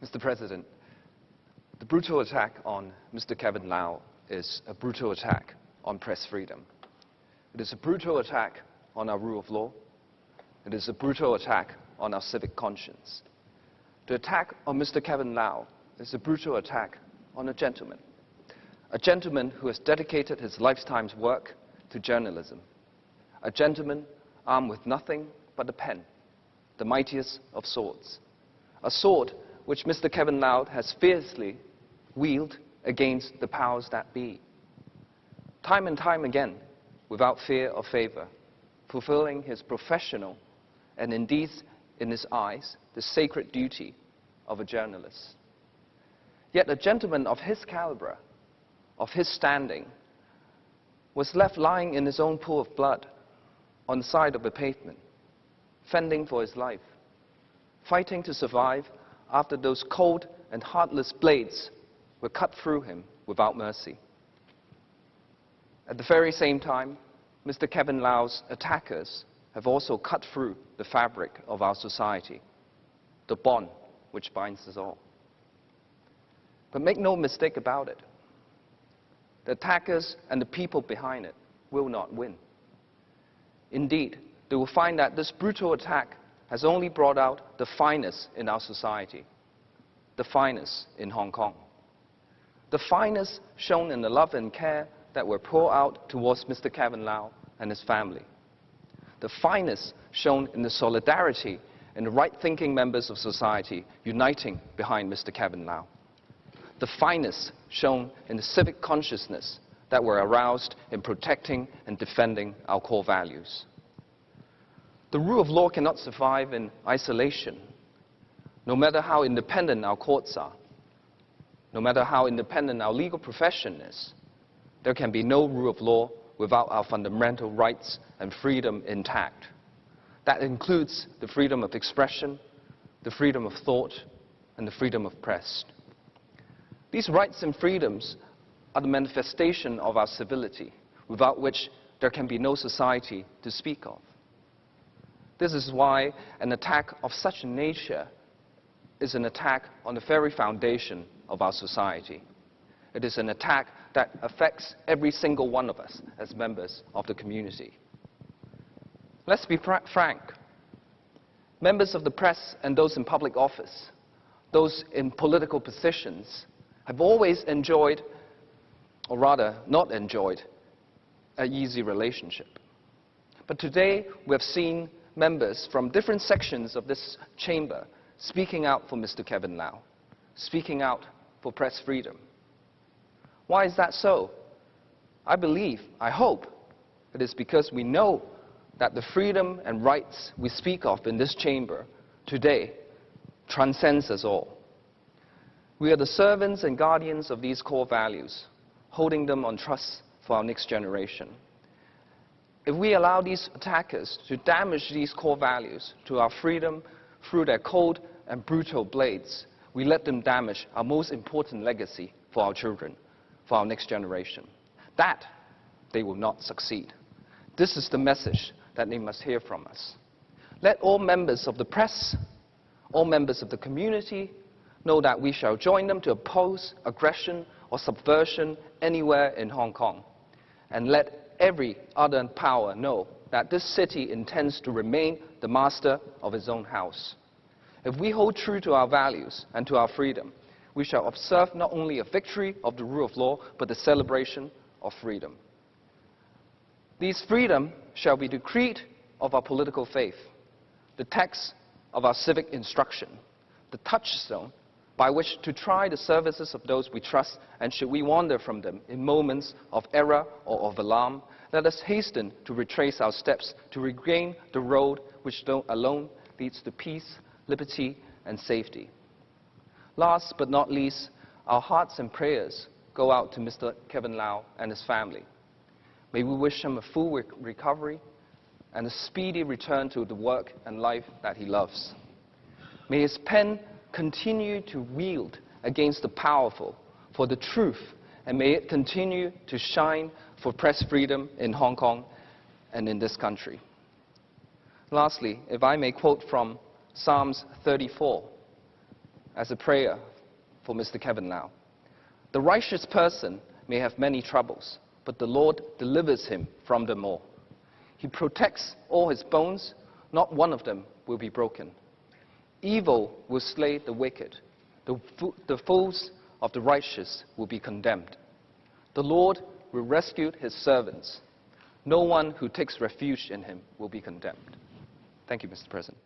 Mr. President, the brutal attack on Mr. Kevin Lau is a brutal attack on press freedom. It is a brutal attack on our rule of law. It is a brutal attack on our civic conscience. The attack on Mr. Kevin Lau is a brutal attack on a gentleman who has dedicated his lifetime's work to journalism, a gentleman armed with nothing but a pen, the mightiest of swords, a sword which Mr. Kevin Lau has fiercely wielded against the powers that be, time and time again, without fear or favor, fulfilling his professional and indeed, in his eyes, the sacred duty of a journalist. Yet a gentleman of his caliber, of his standing, was left lying in his own pool of blood on the side of a pavement, fending for his life, fighting to survive after those cold and heartless blades were cut through him without mercy. At the very same time, Mr. Kevin Lau's attackers have also cut through the fabric of our society, the bond which binds us all. But make no mistake about it, the attackers and the people behind it will not win. Indeed, they will find that this brutal attack has only brought out the finest in our society, the finest in Hong Kong, the finest shown in the love and care that were poured out towards Mr. Kevin Lau and his family, the finest shown in the solidarity and the right-thinking members of society uniting behind Mr. Kevin Lau, the finest shown in the civic consciousness that were aroused in protecting and defending our core values. The rule of law cannot survive in isolation, no matter how independent our courts are, no matter how independent our legal profession is. There can be no rule of law without our fundamental rights and freedom intact. That includes the freedom of expression, the freedom of thought, and the freedom of press. These rights and freedoms are the manifestation of our civility, without which there can be no society to speak of. This is why an attack of such a nature is an attack on the very foundation of our society. It is an attack that affects every single one of us as members of the community. Let's be frank. Members of the press and those in public office, those in political positions, have always enjoyed, or rather not enjoyed, an easy relationship. But today we have seen members from different sections of this chamber speaking out for Mr. Kevin Lau, speaking out for press freedom. Why is that so? I believe, I hope, it is because we know that the freedom and rights we speak of in this chamber today transcends us all. We are the servants and guardians of these core values, holding them on trust for our next generation. If we allow these attackers to damage these core values to our freedom through their cold and brutal blades, we let them damage our most important legacy for our children, for our next generation. That they will not succeed. This is the message that they must hear from us. Let all members of the press, all members of the community, know that we shall join them to oppose aggression or subversion anywhere in Hong Kong. And let every other power know that this city intends to remain the master of its own house. If we hold true to our values and to our freedom, we shall observe not only a victory of the rule of law, but the celebration of freedom. These freedom shall be the creed of our political faith, the text of our civic instruction, the touchstone by which to try the services of those we trust, and should we wander from them in moments of error or of alarm, let us hasten to retrace our steps to regain the road which alone leads to peace, liberty, and safety. Last but not least, our hearts and prayers go out to Mr. Kevin Lau and his family. May we wish him a full recovery and a speedy return to the work and life that he loves. May his pen continue to wield against the powerful for the truth, and may it continue to shine for press freedom in Hong Kong and in this country. Lastly, if I may quote from Psalms 34 as a prayer for Mr. Kevin Lau. The righteous person may have many troubles, but the Lord delivers him from them all. He protects all his bones, not one of them will be broken. Evil will slay the wicked. The fools of the righteous will be condemned. The Lord will rescue his servants. No one who takes refuge in him will be condemned. Thank you, Mr. President.